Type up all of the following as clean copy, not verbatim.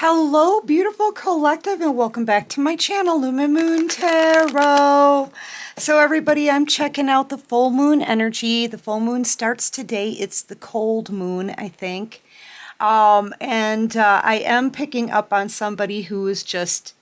Hello, beautiful collective, and welcome back to my channel, Lumen Moon Tarot. So everybody, I'm checking out the full moon energy. The full moon starts today. It's the cold moon, I think. I am picking up on somebody who is just,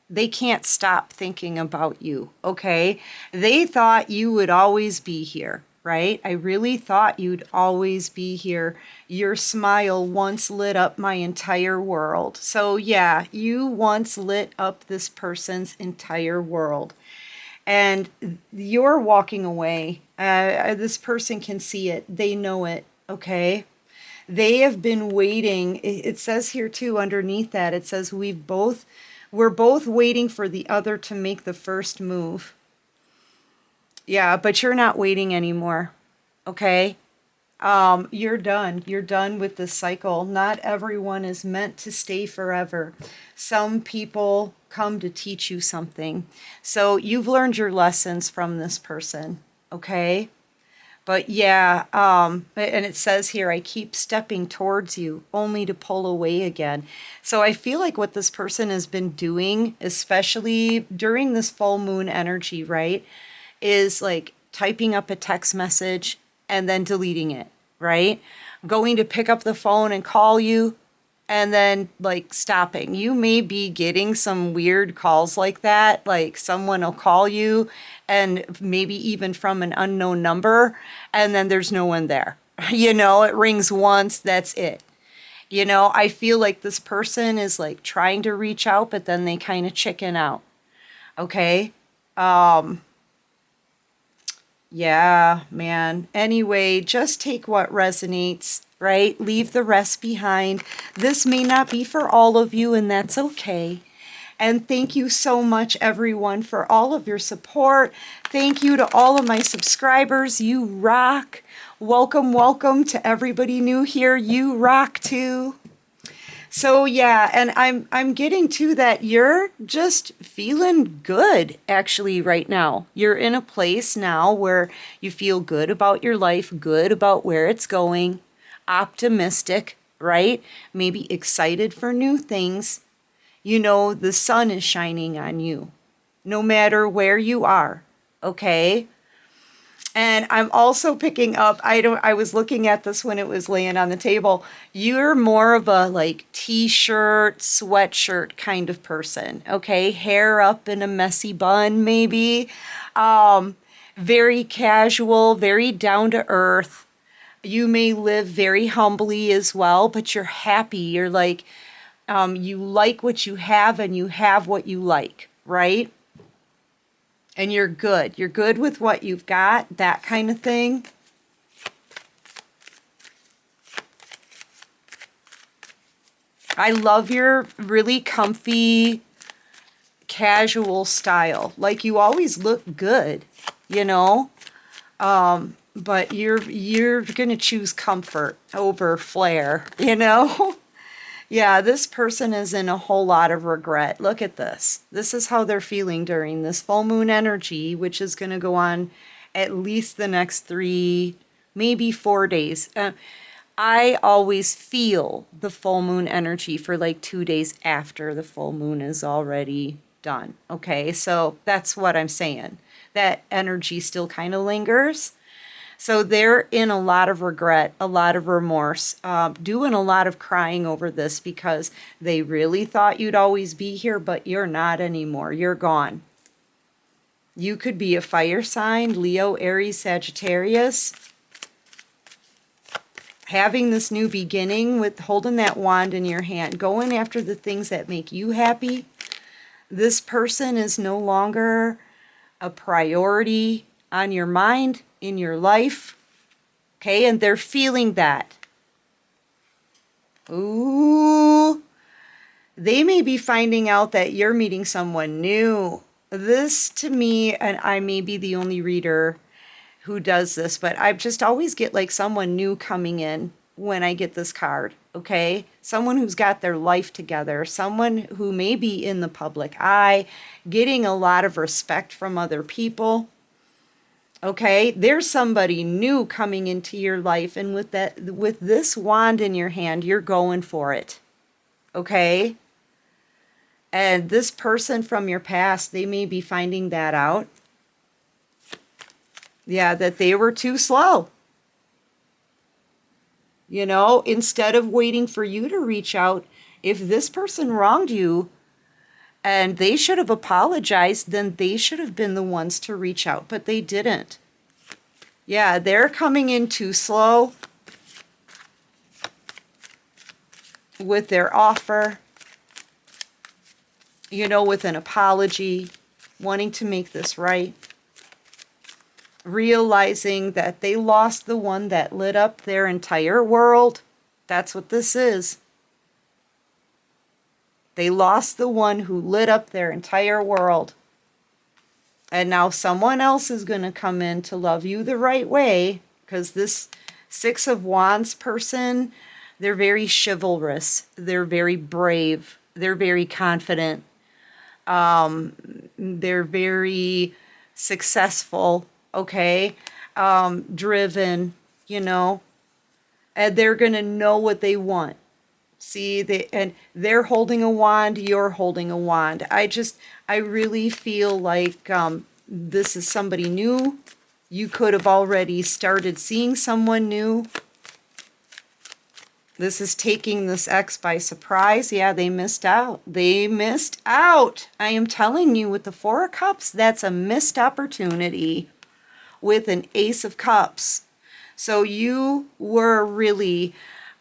they can't stop thinking about you, okay? They thought you would always be here, right? I really thought you'd always be here. Your smile once lit up my entire world. So yeah, you once lit up this person's entire world. And you're walking away. This person can see it. They know it, okay? They have been waiting. It says here too, underneath that, it says we're both waiting for the other to make the first move. Yeah, but you're not waiting anymore. Okay? You're done. You're done with this cycle. Not everyone is meant to stay forever. Some people come to teach you something. So you've learned your lessons from this person. Okay? But yeah, and it says here, I keep stepping towards you only to pull away again. So I feel like what this person has been doing, especially during this full moon energy, right, is like typing up a text message and then deleting it, right? Going to pick up the phone and call you and then like stopping. You may be getting some weird calls like that, like someone will call you and maybe even from an unknown number, and then there's no one there. You know, it rings once, that's it. You know, I feel like this person is like trying to reach out, but then they kind of chicken out. Okay? Yeah, man. Anyway, just take what resonates, right? Leave the rest behind. This may not be for all of you, and that's okay. And thank you so much, everyone, for all of your support. Thank you to all of my subscribers. You rock. Welcome, welcome to everybody new here. You rock too. So yeah, and I'm getting to that you're just feeling good actually right now. You're in a place now where you feel good about your life, good about where it's going, optimistic, right? Maybe excited for new things. You know, the sun is shining on you no matter where you are, okay? And I'm also picking up, I was looking at this when it was laying on the table. You're more of a like t-shirt, sweatshirt kind of person, okay? Hair up in a messy bun, maybe. Very casual, very down to earth. You may live very humbly as well, but you're happy. You're like, you like what you have and you have what you like, right? And you're good. You're good with what you've got, that kind of thing. I love your really comfy, casual style. Like you always look good, you know? But you're gonna choose comfort over flair, you know? Yeah, this person is in a whole lot of regret. Look at this. This is how they're feeling during this full moon energy, which is going to go on at least the next 3, maybe 4 days. I always feel the full moon energy for like 2 days after the full moon is already done. Okay, so that's what I'm saying. That energy still kind of lingers. So they're in a lot of regret, a lot of remorse, doing a lot of crying over this because they really thought you'd always be here, but you're not anymore. You're gone. You could be a fire sign, Leo, Aries, Sagittarius. Having this new beginning with holding that wand in your hand, going after the things that make you happy. This person is no longer a priority on your mind, in your life, okay? And they're feeling that. Ooh, they may be finding out that you're meeting someone new. This to me, and I may be the only reader who does this, but I just always get like someone new coming in when I get this card, okay? Someone who's got their life together, someone who may be in the public eye, getting a lot of respect from other people. Okay, there's somebody new coming into your life, and with this wand in your hand, you're going for it. Okay? And this person from your past, they may be finding that out. Yeah, that they were too slow. You know, instead of waiting for you to reach out, if this person wronged you and they should have apologized, then they should have been the ones to reach out, but they didn't. Yeah, they're coming in too slow with their offer, you know, with an apology, wanting to make this right. Realizing that they lost the one that lit up their entire world. That's what this is. They lost the one who lit up their entire world. And now someone else is going to come in to love you the right way, because this Six of Wands person, they're very chivalrous. They're very brave. They're very confident. They're very successful. Okay, driven, you know, and they're gonna know what they want. See, they're holding a wand, you're holding a wand. I really feel like this is somebody new. You could have already started seeing someone new. This is taking this ex by surprise. Yeah, they missed out. They missed out. I am telling you, with the Four of Cups, that's a missed opportunity. With an Ace of Cups. So you were really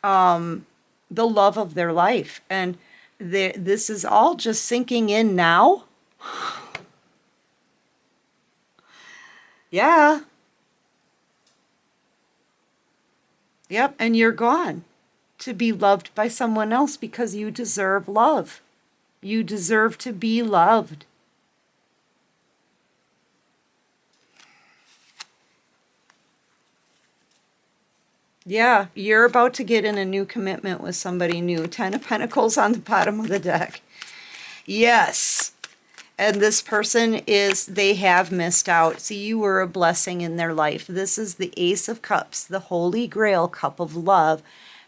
the love of their life. And this is all just sinking in now. Yeah. Yep. And you're gone to be loved by someone else because you deserve love. You deserve to be loved. Yeah, you're about to get in a new commitment with somebody new. Ten of Pentacles on the bottom of the deck. Yes. And this person they have missed out. See, you were a blessing in their life. This is the Ace of Cups, the Holy Grail cup of love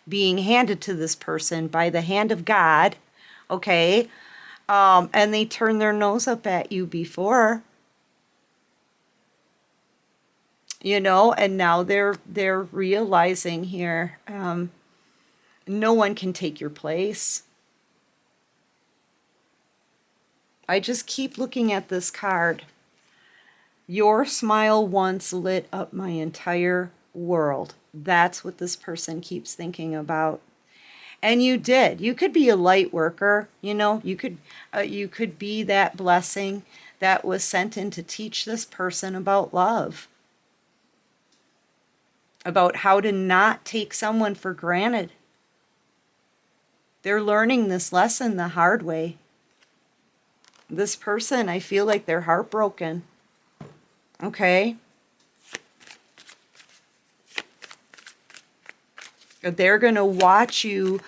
being handed to this person by the hand of God. Okay. And they turned their nose up at you before. You know, and now they're realizing here, no one can take your place. I just keep looking at this card. Your smile once lit up my entire world. That's what this person keeps thinking about. And you did. You could be a light worker, you know, you could be that blessing that was sent in to teach this person about love. About how to not take someone for granted. They're learning this lesson the hard way. This person, I feel like they're heartbroken. Okay? They're going to watch you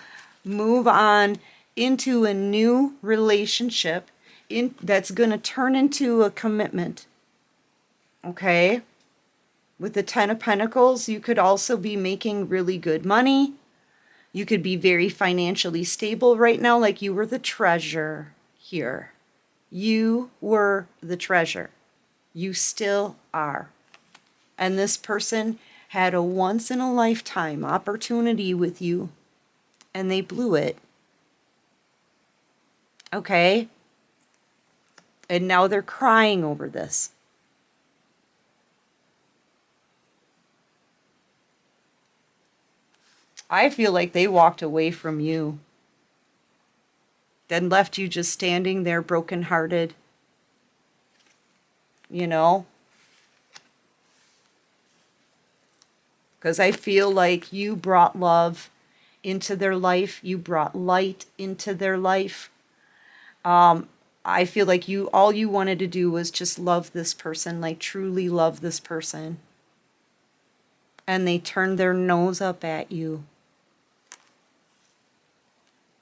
move on into a new relationship that's going to turn into a commitment. Okay? With the Ten of Pentacles, you could also be making really good money. You could be very financially stable right now, like you were the treasure here. You were the treasure. You still are. And this person had a once-in-a-lifetime opportunity with you, and they blew it. Okay? And now they're crying over this. I feel like they walked away from you, then left you just standing there brokenhearted, you know? Because I feel like you brought love into their life. You brought light into their life. I feel like all you wanted to do was just love this person, like truly love this person. And they turned their nose up at you.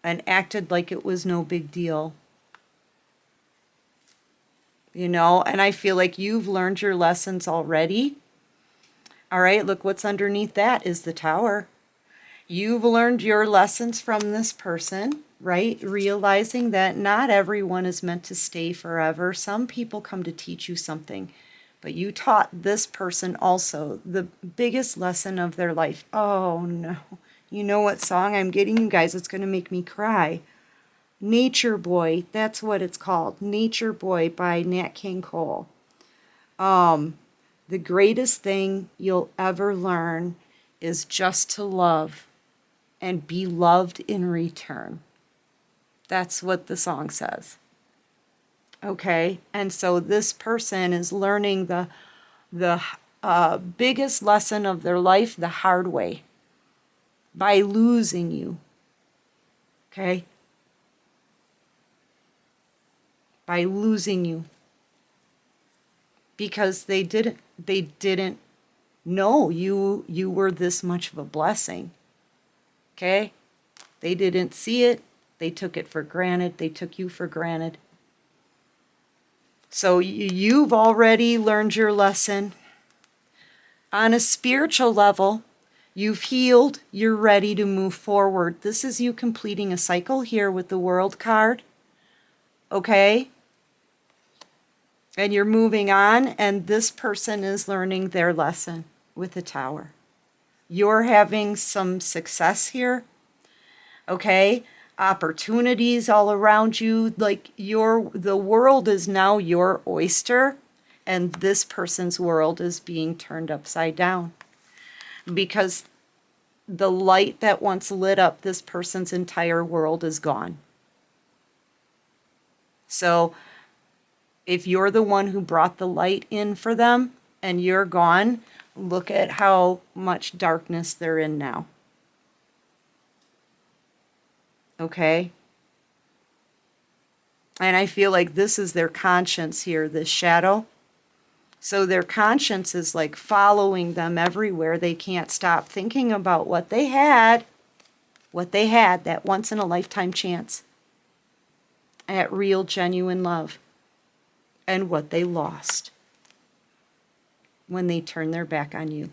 And acted like it was no big deal. You know, and I feel like you've learned your lessons already. All right, look what's underneath that is the Tower. You've learned your lessons from this person, right? Realizing that not everyone is meant to stay forever. Some people come to teach you something, but you taught this person also the biggest lesson of their life. Oh no. You know what song I'm getting, you guys? It's going to make me cry. Nature Boy, that's what it's called. Nature Boy by Nat King Cole. The greatest thing you'll ever learn is just to love and be loved in return. That's what the song says. Okay, and so this person is learning the biggest lesson of their life the hard way by losing you. Okay, by losing you because they didn't know you were this much of a blessing. Okay, they didn't see it. They took it for granted. They took you for granted. So you've already learned your lesson. On a spiritual level, you've healed. You're ready to move forward. This is you completing a cycle here with the World card. Okay? And you're moving on, and this person is learning their lesson with the Tower. You're having some success here. Okay? Opportunities all around you, like the world is now your oyster, and this person's world is being turned upside down because the light that once lit up this person's entire world is gone. So if you're the one who brought the light in for them and you're gone, look at how much darkness they're in now. Okay? And I feel like this is their conscience here, this shadow. So their conscience is like following them everywhere. They can't stop thinking about what they had, that once in a lifetime chance at real, genuine love, and what they lost when they turned their back on you.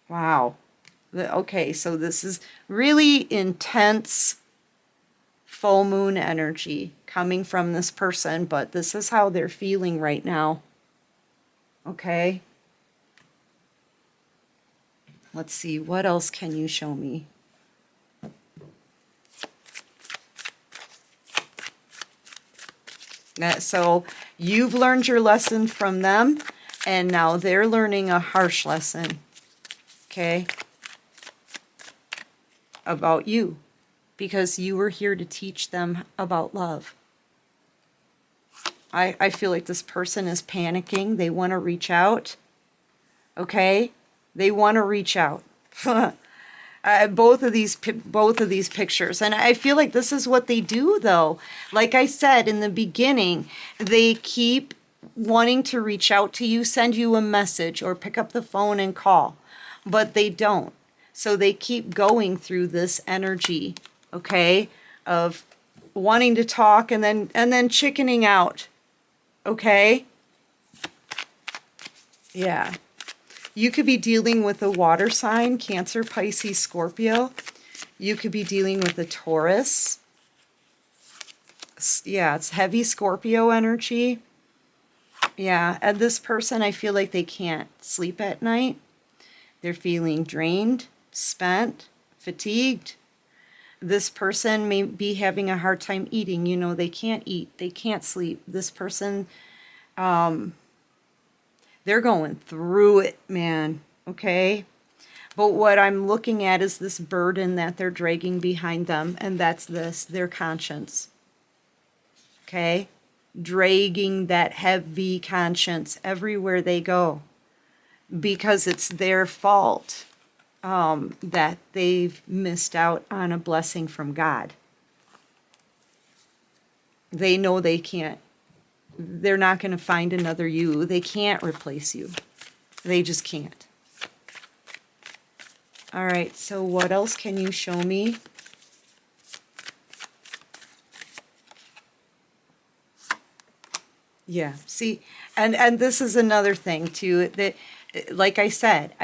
Wow. Okay, so this is really intense full moon energy coming from this person, but this is how they're feeling right now. Okay? Let's see, what else can you show me? So you've learned your lesson from them, and now they're learning a harsh lesson. Okay? About you, because you were here to teach them about love. I feel like this person is panicking. They want to reach out. Okay? They want to reach out. Both of these pictures, and I feel like this is what they do, though. Like I said in the beginning, they keep wanting to reach out to you, send you a message, or pick up the phone and call, but they don't. So they keep going through this energy, okay, of wanting to talk and then chickening out, okay? Yeah. You could be dealing with a water sign, Cancer, Pisces, Scorpio. You could be dealing with a Taurus. Yeah, it's heavy Scorpio energy. Yeah, and this person, I feel like they can't sleep at night. They're feeling drained, spent, fatigued. This person may be having a hard time eating. You know, they can't eat. They can't sleep. This person, they're going through it, man. Okay? But what I'm looking at is this burden that they're dragging behind them, and that's their conscience. Okay? Dragging that heavy conscience everywhere they go because it's their fault. That they've missed out on a blessing from God. They know they can't. They're not going to find another you. They can't replace you. They just can't. All right, so what else can you show me? Yeah, see, and this is another thing too, that, like I said,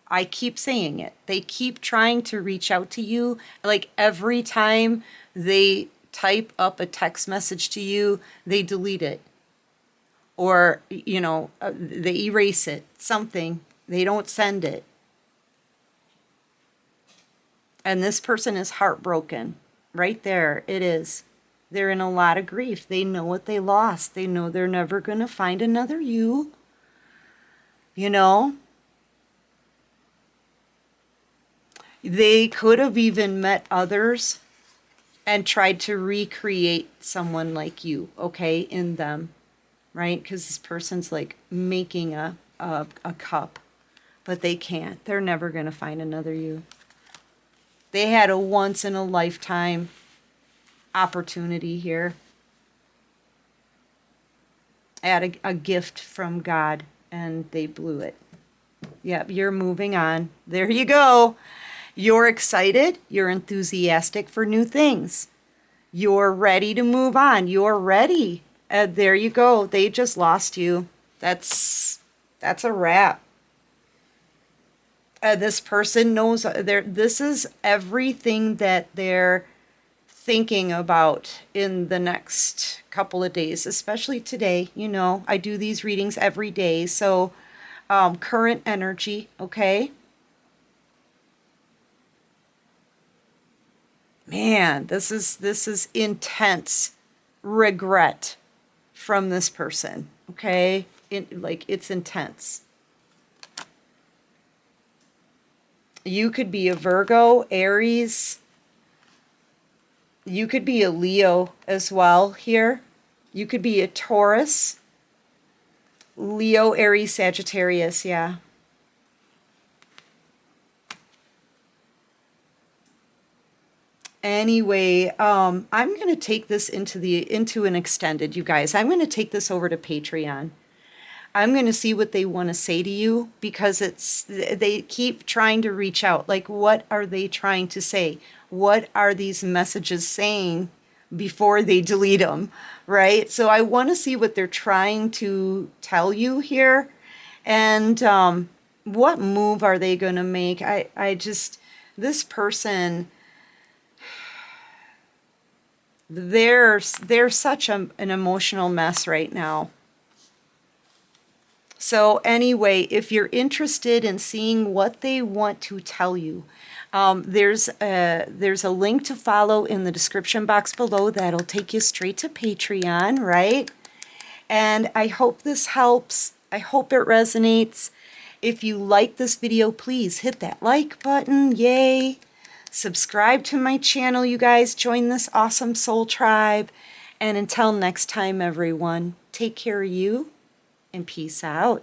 I keep saying it. They keep trying to reach out to you. Like every time they type up a text message to you, they delete it. Or, they erase it. Something. They don't send it. And this person is heartbroken. Right there, it is. They're in a lot of grief. They know what they lost. They know they're never going to find another you. You know? They could have even met others and tried to recreate someone like you, okay, in them, right? Because this person's like making a cup, but they can't. They're never going to find another you. They had a once in a lifetime opportunity here. Had a gift from God, and they blew it. Yep, you're moving on. There you go. You're excited. You're enthusiastic for new things. You're ready to move on. You're ready. There you go. They just lost you. That's a wrap. This person knows this is everything that they're thinking about in the next couple of days, especially today. I do these readings every day. So current energy, okay? Man, this is intense regret from this person, okay? It's intense. You could be a Virgo, Aries. You could be a Leo as well here. You could be a Taurus. Leo, Aries, Sagittarius, yeah. Anyway, I'm going to take this into an extended, you guys. I'm going to take this over to Patreon. I'm going to see what they want to say to you, because they keep trying to reach out. Like, what are they trying to say? What are these messages saying before they delete them, right? So I want to see what they're trying to tell you here, and what move are they going to make? This person, they're such an emotional mess right now. So anyway, if you're interested in seeing what they want to tell you, there's a link to follow in the description box below that'll take you straight to Patreon, right? And I hope this helps. I hope it resonates. If you like this video, please hit that like button. Yay! Subscribe to my channel, you guys. Join this awesome soul tribe. And until next time, everyone, take care of you and peace out.